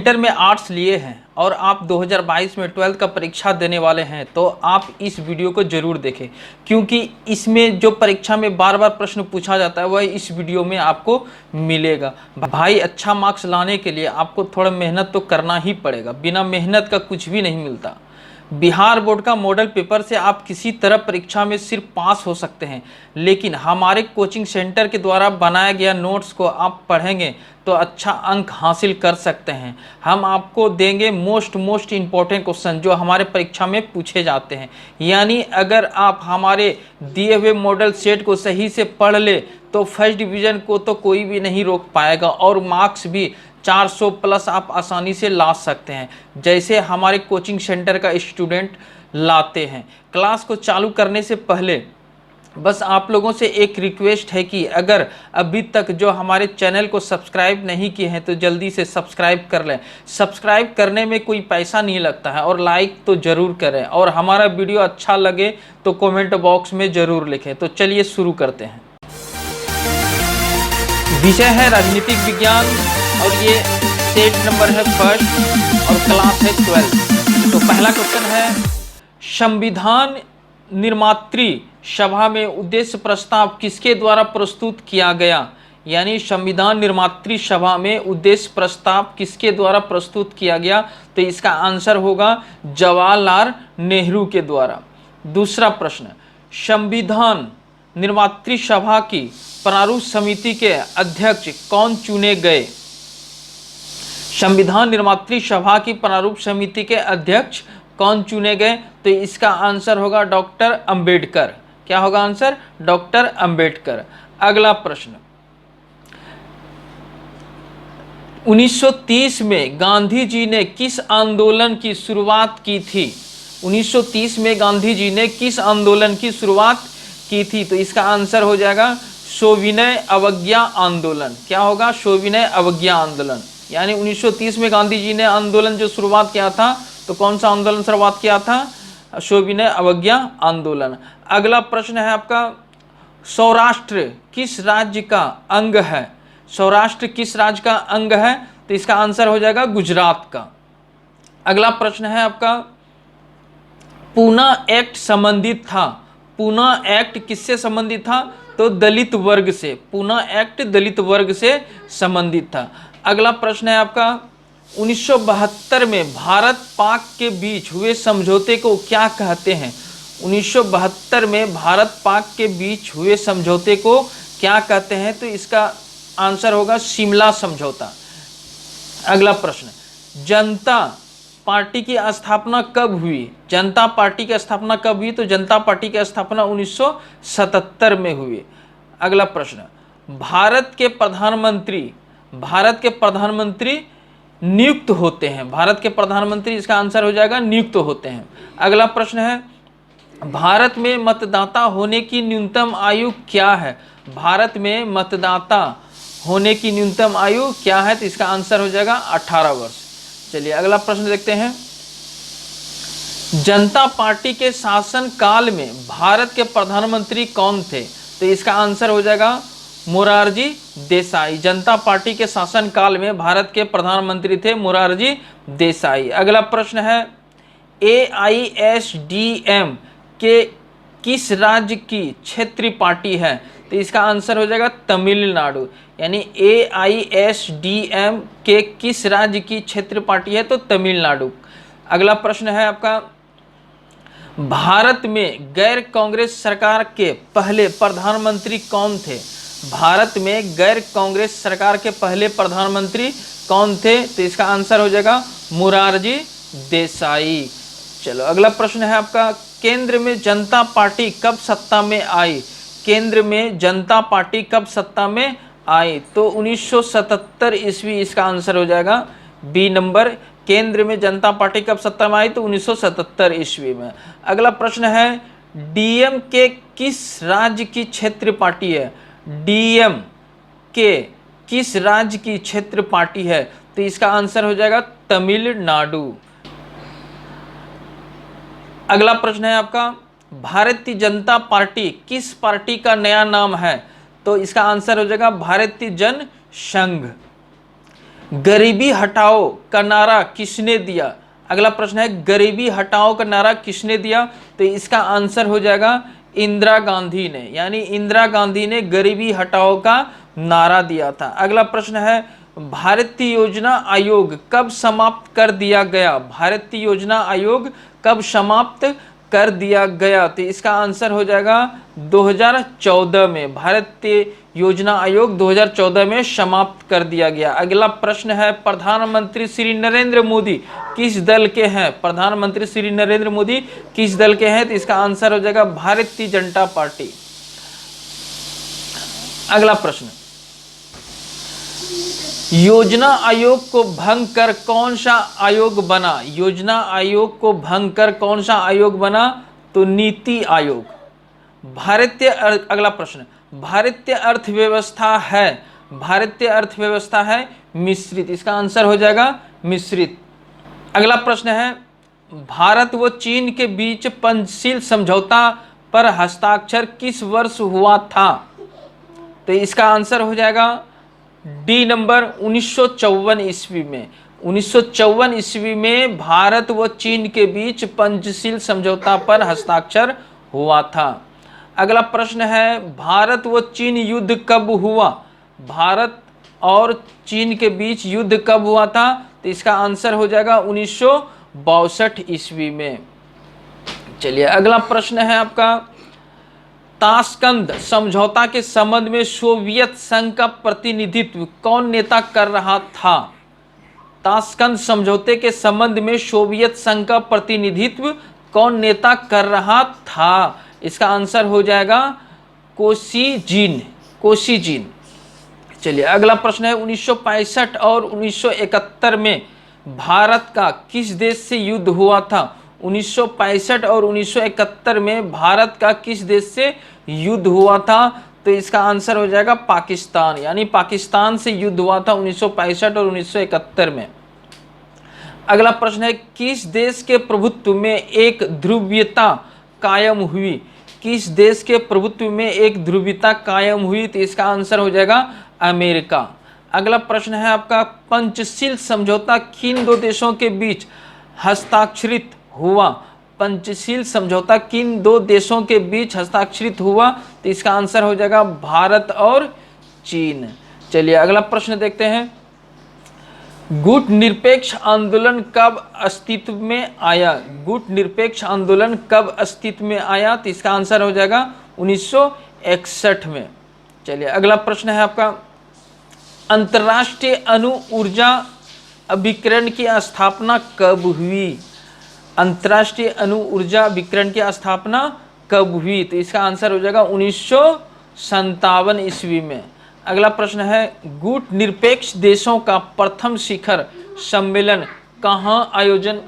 Inter में arts लिए हैं और आप 2022 में 12th का परीक्षा देने वाले हैं तो आप इस वीडियो को ज़रूर देखें, क्योंकि इसमें जो परीक्षा में बार बार प्रश्न पूछा जाता है वह इस वीडियो में आपको मिलेगा। भाई अच्छा मार्क्स लाने के लिए आपको थोड़ा मेहनत तो करना ही पड़ेगा, बिना मेहनत का कुछ भी नहीं मिलता। बिहार बोर्ड का मॉडल पेपर से आप किसी तरह परीक्षा में सिर्फ पास हो सकते हैं, लेकिन हमारे कोचिंग सेंटर के द्वारा बनाया गया नोट्स को आप पढ़ेंगे तो अच्छा अंक हासिल कर सकते हैं। हम आपको देंगे मोस्ट इम्पॉर्टेंट क्वेश्चन जो हमारे परीक्षा में पूछे जाते हैं। यानी अगर आप हमारे दिए हुए मॉडल सेट को सही से पढ़ ले तो फर्स्ट डिवीज़न को तो कोई भी नहीं रोक पाएगा और मार्क्स भी 400 प्लस आप आसानी से ला सकते हैं, जैसे हमारे कोचिंग सेंटर का स्टूडेंट लाते हैं। क्लास को चालू करने से पहले बस आप लोगों से एक रिक्वेस्ट है कि अगर अभी तक जो हमारे चैनल को सब्सक्राइब नहीं किए हैं तो जल्दी से सब्सक्राइब कर लें। सब्सक्राइब करने में कोई पैसा नहीं लगता है और लाइक तो ज़रूर करें, और हमारा वीडियो अच्छा लगे तो कमेंट बॉक्स में ज़रूर लिखें। तो चलिए शुरू करते हैं। विषय है राजनीतिक विज्ञान और ये सेट नंबर है फर्स्ट और क्लास है 12। तो पहला क्वेश्चन है, संविधान निर्मात्री सभा में उद्देश्य प्रस्ताव किसके द्वारा प्रस्तुत किया गया? यानी संविधान निर्मात्री सभा में उद्देश्य प्रस्ताव किसके द्वारा प्रस्तुत किया गया? तो इसका आंसर होगा जवाहरलाल नेहरू के द्वारा। दूसरा प्रश्न, संविधान निर्मात्री सभा की प्रारूप समिति के अध्यक्ष कौन चुने गए? संविधान निर्मात्री सभा की प्रारूप समिति के अध्यक्ष कौन चुने गए? तो इसका आंसर होगा डॉक्टर अंबेडकर। क्या होगा आंसर? डॉक्टर अंबेडकर। अगला प्रश्न, 1930 में गांधी जी ने किस आंदोलन की शुरुआत की थी? 1930 में गांधी जी ने किस आंदोलन की शुरुआत की थी? तो इसका आंसर हो जाएगा सविनय अवज्ञा आंदोलन। क्या होगा? सविनय अवज्ञा आंदोलन। यानी 1930 में गांधी जी ने आंदोलन जो शुरुआत किया था, तो कौन सा आंदोलन शुरुआत किया था? सविनय अवज्ञा आंदोलन। अगला प्रश्न है आपका, सौराष्ट्र किस राज्य का अंग है? सौराष्ट्र किस राज्य का अंग है? तो इसका आंसर हो जाएगा गुजरात का। अगला प्रश्न है आपका, पूना एक्ट संबंधित था। पूना एक्ट किससे संबंधित था? तो दलित वर्ग से। पूना एक्ट दलित वर्ग से संबंधित था। अगला प्रश्न है आपका, 1972 में भारत पाक के बीच हुए समझौते को क्या कहते हैं? 1972 में भारत पाक के बीच हुए समझौते को क्या कहते हैं? तो इसका आंसर होगा शिमला समझौता। अगला प्रश्न, जनता पार्टी की स्थापना कब हुई? जनता पार्टी की स्थापना कब हुई? तो जनता पार्टी की स्थापना 1977 में हुई। अगला प्रश्न, भारत के प्रधानमंत्री नियुक्त होते हैं। भारत के प्रधानमंत्री, इसका आंसर हो जाएगा नियुक्त होते हैं। अगला प्रश्न है, भारत में मतदाता होने की न्यूनतम आयु क्या है? भारत में मतदाता होने की न्यूनतम आयु क्या है? तो इसका आंसर हो जाएगा 18 वर्ष। चलिए अगला प्रश्न देखते हैं, जनता पार्टी के शासन काल में भारत के प्रधानमंत्री कौन थे? तो इसका आंसर हो जाएगा मोरारजी देसाई। जनता पार्टी के शासन काल में भारत के प्रधानमंत्री थे मोरारजी देसाई। अगला प्रश्न है, AISDM के किस राज्य की क्षेत्रीय पार्टी है? तो इसका आंसर हो जाएगा तमिलनाडु। यानी AISDM के किस राज्य की क्षेत्रीय पार्टी है? तो तमिलनाडु। अगला प्रश्न है आपका, भारत में गैर कांग्रेस सरकार के पहले प्रधानमंत्री कौन थे? भारत में गैर कांग्रेस सरकार के पहले प्रधानमंत्री कौन थे? तो इसका आंसर हो जाएगा मोरारजी देसाई। चलो अगला प्रश्न है आपका, केंद्र में जनता पार्टी कब सत्ता में आई? केंद्र में जनता पार्टी कब सत्ता में आई? तो 1977 ईस्वी इसका आंसर हो जाएगा बी नंबर। केंद्र में जनता पार्टी कब सत्ता में आई? तो 1977 ईस्वी में। अगला प्रश्न है, DM के किस राज्य की क्षेत्रीय पार्टी है? DM के किस राज्य की क्षेत्रीय पार्टी है? तो इसका आंसर हो जाएगा तमिलनाडु। अगला प्रश्न है आपका, भारतीय जनता पार्टी किस पार्टी का नया नाम है? तो इसका आंसर हो जाएगा भारतीय जन संघ। गरीबी हटाओ का नारा किसने दिया? अगला प्रश्न है गरीबी हटाओ का नारा किसने दिया? तो इसका आंसर हो जाएगा इंदिरा गांधी ने, यानी इंदिरा गांधी ने गरीबी हटाओ का नारा दिया था। अगला प्रश्न है भारतीय योजना आयोग कब समाप्त कर दिया गया? भारतीय योजना आयोग कब समाप्त कर दिया गया? तो इसका आंसर हो जाएगा 2014 में। भारतीय योजना आयोग 2014 में समाप्त कर दिया गया। अगला प्रश्न है प्रधानमंत्री श्री नरेंद्र मोदी किस दल के हैं? प्रधानमंत्री श्री नरेंद्र मोदी किस दल के हैं? तो इसका आंसर हो जाएगा भारतीय जनता पार्टी। अगला प्रश्न, योजना आयोग को भंग कर कौन सा आयोग बना? योजना आयोग को भंग कर कौन सा आयोग बना? तो नीति आयोग। अगला प्रश्न, भारतीय अर्थव्यवस्था है मिश्रित। इसका आंसर हो जाएगा मिश्रित। अगला प्रश्न है भारत व चीन के बीच पंचशील समझौता पर हस्ताक्षर किस वर्ष हुआ था? तो इसका आंसर हो जाएगा डी नंबर 1954 ईस्वी में। 1954 ईस्वी में भारत व चीन के बीच पंचशील समझौता पर हस्ताक्षर हुआ था। अगला प्रश्न है भारत व चीन युद्ध कब हुआ? भारत और चीन के बीच युद्ध कब हुआ था? तो इसका आंसर हो जाएगा 1962 ईस्वी में। चलिए अगला प्रश्न है आपका ताशकंद समझौता के संबंध में सोवियत संघ का प्रतिनिधित्व कौन नेता कर रहा था? ताशकंद समझौते के संबंध में सोवियत संघ का प्रतिनिधित्व कौन नेता कर रहा था? इसका आंसर हो जाएगा कोसिजिन। चलिए अगला प्रश्न है 1965 और 1971 में भारत का किस देश से युद्ध हुआ था? 1965 और 1971 में भारत का किस देश से युद्ध हुआ था? तो इसका आंसर हो जाएगा पाकिस्तान, यानी पाकिस्तान से युद्ध हुआ था 1965 और 1971 में। अगला प्रश्न है किस देश के प्रभुत्व में एक ध्रुवीयता कायम हुई? किस देश के प्रभुत्व में एक ध्रुवीयता कायम हुई? तो इसका आंसर हो जाएगा अमेरिका। अगला प्रश्न है आपका पंचशील समझौता किन दो देशों के बीच हस्ताक्षरित हुआ? पंचशील समझौता किन दो देशों के बीच हस्ताक्षरित हुआ? तो इसका आंसर हो जाएगा भारत और चीन। चलिए अगला प्रश्न देखते हैं गुट निरपेक्ष आंदोलन कब अस्तित्व में आया? गुट निरपेक्ष आंदोलन कब अस्तित्व में आया? तो इसका आंसर हो जाएगा 1961 में। चलिए अगला प्रश्न है आपका अंतर्राष्ट्रीय अणु ऊर्जा अभिकरण की स्थापना कब हुई? अंतर्राष्ट्रीय अणु ऊर्जा अभिकरण की स्थापना कब हुई? तो इसका आंसर हो जाएगा 1957 ईस्वी में। अगला प्रश्न है गुट निरपेक्ष देशों का प्रथम शिखर सम्मेलन कहाँ आयोजन?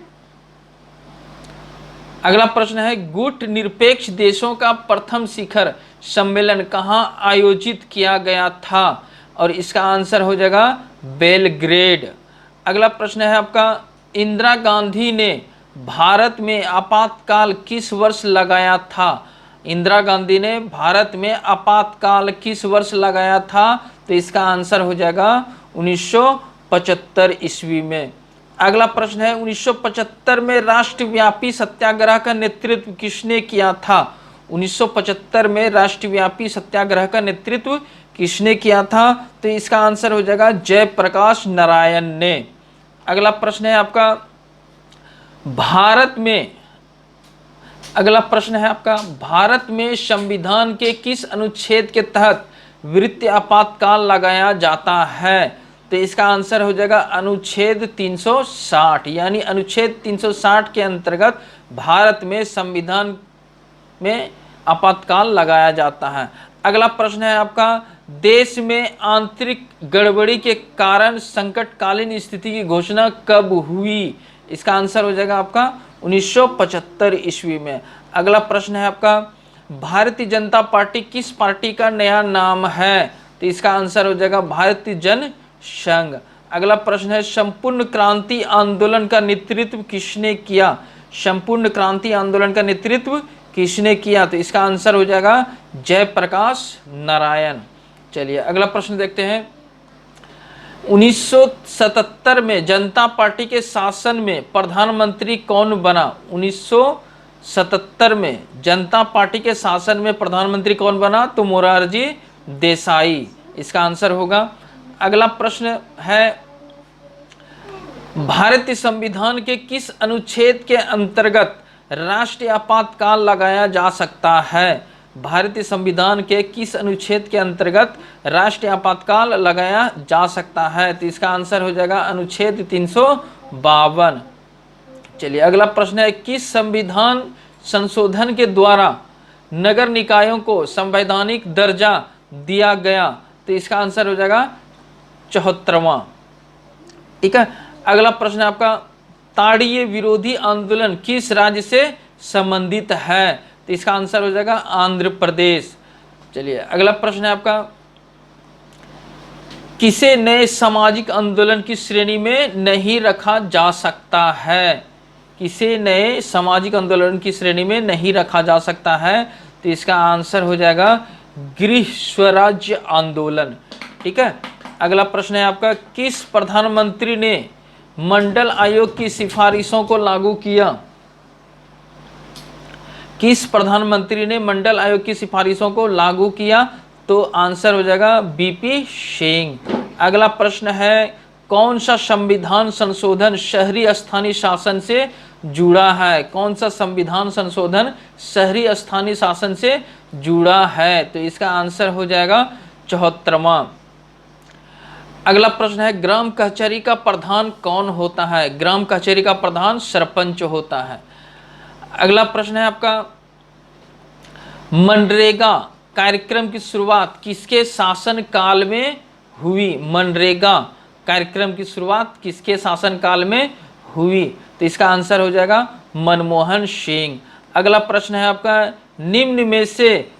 अगला प्रश्न है गुट निरपेक्ष देशों का प्रथम शिखर सम्मेलन कहाँ आयोजित किया गया था? और इसका आंसर हो जाएगा बेलग्रेड। अगला प्रश्न है आपका इंदिरा गांधी ने भारत में आपातकाल किस वर्ष लगाया था? इंदिरा गांधी ने भारत में आपातकाल किस वर्ष लगाया था? तो इसका आंसर हो जाएगा 1975 ईस्वी में। अगला प्रश्न है 1975 में राष्ट्रव्यापी सत्याग्रह का नेतृत्व किसने किया था? 1975 में राष्ट्रव्यापी सत्याग्रह का नेतृत्व किसने किया था? तो इसका आंसर हो जाएगा जयप्रकाश नारायण ने। अगला प्रश्न है आपका भारत में संविधान के किस अनुच्छेद के तहत वित्तीय आपातकाल लगाया जाता है? तो इसका आंसर हो जाएगा अनुच्छेद 360, यानी अनुच्छेद 360 के अंतर्गत भारत में संविधान में आपातकाल लगाया जाता है। अगला प्रश्न है आपका देश में आंतरिक गड़बड़ी के कारण संकटकालीन स्थिति की घोषणा कब हुई? इसका आंसर हो जाएगा आपका 1975 ईस्वी में। अगला प्रश्न है आपका भारतीय जनता पार्टी किस पार्टी का नया नाम है? तो इसका आंसर हो जाएगा भारतीय जन संघ। अगला प्रश्न है संपूर्ण क्रांति आंदोलन का नेतृत्व किसने किया? संपूर्ण क्रांति आंदोलन का नेतृत्व किसने किया? तो इसका आंसर हो जाएगा जयप्रकाश नारायण। चलिए अगला प्रश्न देखते हैं 1977 में जनता पार्टी के शासन में प्रधानमंत्री कौन बना? 1977 में जनता पार्टी के शासन में प्रधानमंत्री कौन बना? तो मोरारजी देसाई इसका आंसर होगा। अगला प्रश्न है, भारतीय संविधान के किस अनुच्छेद के अंतर्गत राष्ट्रीय आपातकाल लगाया जा सकता है? भारतीय संविधान के किस अनुच्छेद के अंतर्गत राष्ट्रीय आपातकाल लगाया जा सकता है? तो इसका आंसर हो जाएगा अनुच्छेद 352। चलिए अगला प्रश्न है, किस संविधान संशोधन के द्वारा नगर निकायों को संवैधानिक दर्जा दिया गया? तो इसका आंसर हो जाएगा 74वां। ठीक है। अगला प्रश्न है आपका, ताड़ीय विरोधी आंदोलन किस राज्य से संबंधित है? तो इसका आंसर हो जाएगा आंध्र प्रदेश। चलिए अगला प्रश्न है आपका, किसे नए सामाजिक आंदोलन की श्रेणी में नहीं रखा जा सकता है? किसे नए सामाजिक आंदोलन की श्रेणी में नहीं रखा जा सकता है? तो इसका आंसर हो जाएगा गृह स्वराज्य आंदोलन। ठीक है। अगला प्रश्न है आपका, किस प्रधानमंत्री ने मंडल आयोग की सिफारिशों को लागू किया? किस प्रधानमंत्री ने मंडल आयोग की सिफारिशों को लागू किया? तो आंसर हो जाएगा बीपी सिंह। अगला प्रश्न है, कौन सा संविधान संशोधन शहरी स्थानीय शासन से जुड़ा है? कौन सा संविधान संशोधन शहरी स्थानीय शासन से जुड़ा है? तो इसका आंसर हो जाएगा 74वां। अगला प्रश्न है, ग्राम कचहरी का प्रधान कौन होता है? ग्राम कचहरी का प्रधान सरपंच होता है। अगला प्रश्न है आपका, मनरेगा कार्यक्रम की शुरुआत किसके शासन काल में हुई? मनरेगा कार्यक्रम की शुरुआत किसके शासन काल में हुई? तो इसका आंसर हो जाएगा मनमोहन सिंह। अगला प्रश्न है आपका, निम्न में से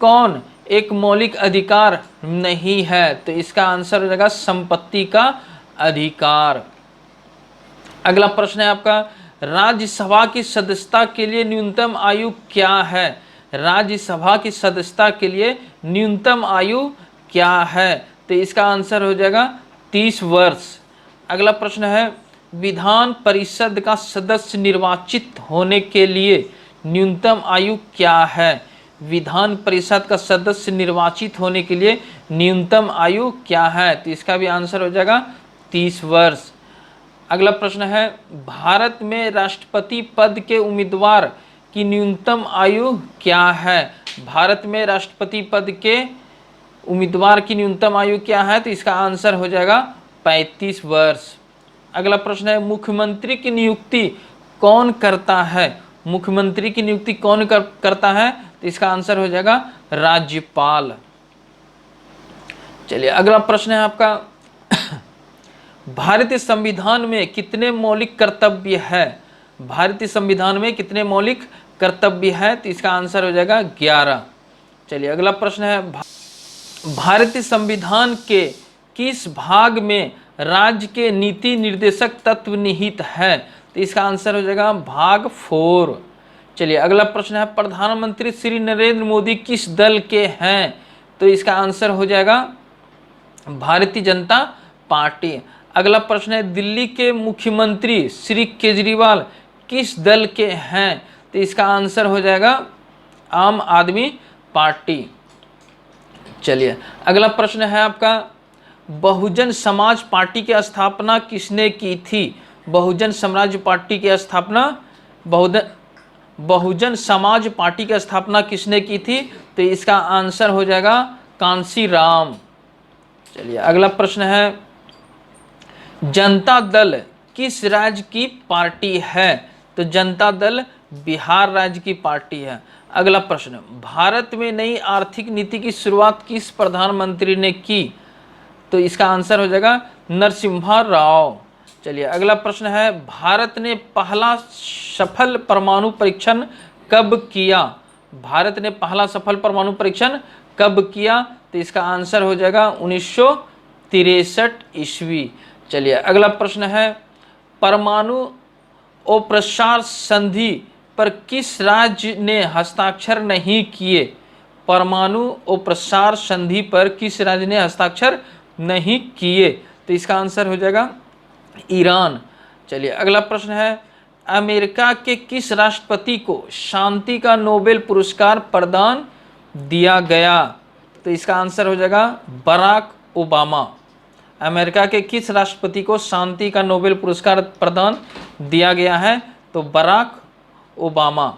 कौन एक मौलिक अधिकार नहीं है? तो इसका आंसर हो जाएगा संपत्ति का अधिकार। अगला प्रश्न है आपका, राज्यसभा की सदस्यता के लिए न्यूनतम आयु क्या है? राज्यसभा की सदस्यता के लिए न्यूनतम आयु क्या है? तो इसका आंसर हो जाएगा 30 वर्ष। अगला प्रश्न है, विधान परिषद का सदस्य निर्वाचित होने के लिए न्यूनतम आयु क्या है? विधान परिषद का सदस्य निर्वाचित होने के लिए न्यूनतम आयु क्या है? तो इसका भी आंसर हो जाएगा 30 वर्ष। अगला प्रश्न है, भारत में राष्ट्रपति पद के उम्मीदवार की न्यूनतम आयु क्या है? भारत में राष्ट्रपति पद के उम्मीदवार की न्यूनतम आयु क्या है? तो इसका आंसर हो जाएगा 35 वर्ष। अगला प्रश्न है, मुख्यमंत्री की नियुक्ति कौन करता है? मुख्यमंत्री की नियुक्ति कौन करता है? तो इसका आंसर हो जाएगा राज्यपाल। चलिए अगला प्रश्न है आपका, भारतीय संविधान में कितने मौलिक कर्तव्य है? भारतीय संविधान में कितने मौलिक कर्तव्य है? तो इसका आंसर हो जाएगा 11। चलिए अगला प्रश्न है, भारतीय संविधान के किस भाग में राज्य के नीति निर्देशक तत्व निहित है? तो इसका आंसर हो जाएगा भाग 4। चलिए अगला प्रश्न है, प्रधानमंत्री श्री नरेंद्र मोदी किस दल के हैं? तो इसका आंसर हो जाएगा भारतीय जनता पार्टी। अगला प्रश्न है, दिल्ली के मुख्यमंत्री श्री केजरीवाल किस दल के हैं? तो इसका आंसर हो जाएगा आम आदमी पार्टी। चलिए अगला प्रश्न है आपका, बहुजन समाज पार्टी की स्थापना किसने की थी? बहुजन समाज पार्टी की स्थापना बहुजन समाज पार्टी की स्थापना किसने की थी? तो इसका आंसर हो जाएगा कांसी राम। चलिए अगला प्रश्न है, जनता दल किस राज्य की पार्टी है? तो जनता दल बिहार राज्य की पार्टी है। अगला प्रश्न, भारत में नई आर्थिक नीति की शुरुआत किस प्रधानमंत्री ने की? तो इसका आंसर हो जाएगा नरसिम्हा राव। चलिए अगला प्रश्न है, भारत ने पहला सफल परमाणु परीक्षण कब किया? भारत ने पहला सफल परमाणु परीक्षण कब किया? तो इसका आंसर हो जाएगा 1963 ईस्वी। चलिए अगला प्रश्न है, परमाणु अप्रसार संधि पर किस राज्य ने हस्ताक्षर नहीं किए? परमाणु अप्रसार संधि पर किस राज्य ने हस्ताक्षर नहीं किए? तो इसका आंसर हो जाएगा ईरान। चलिए अगला प्रश्न है, अमेरिका के किस राष्ट्रपति को शांति का नोबेल पुरस्कार प्रदान दिया गया? तो इसका आंसर हो जाएगा बराक ओबामा। अमेरिका के किस राष्ट्रपति को शांति का नोबेल पुरस्कार प्रदान दिया गया है? तो बराक ओबामा।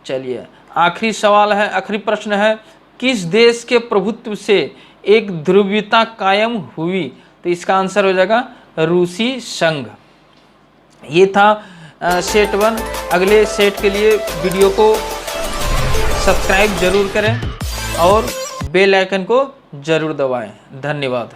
चलिए आखिरी सवाल है, आखिरी प्रश्न है, किस देश के प्रभुत्व से एक ध्रुवीयता कायम हुई? तो इसका आंसर हो जाएगा रूसी संघ। ये था सेट 1। अगले सेट के लिए वीडियो को सब्सक्राइब जरूर करें और बेल आइकन को जरूर दबाएं। धन्यवाद।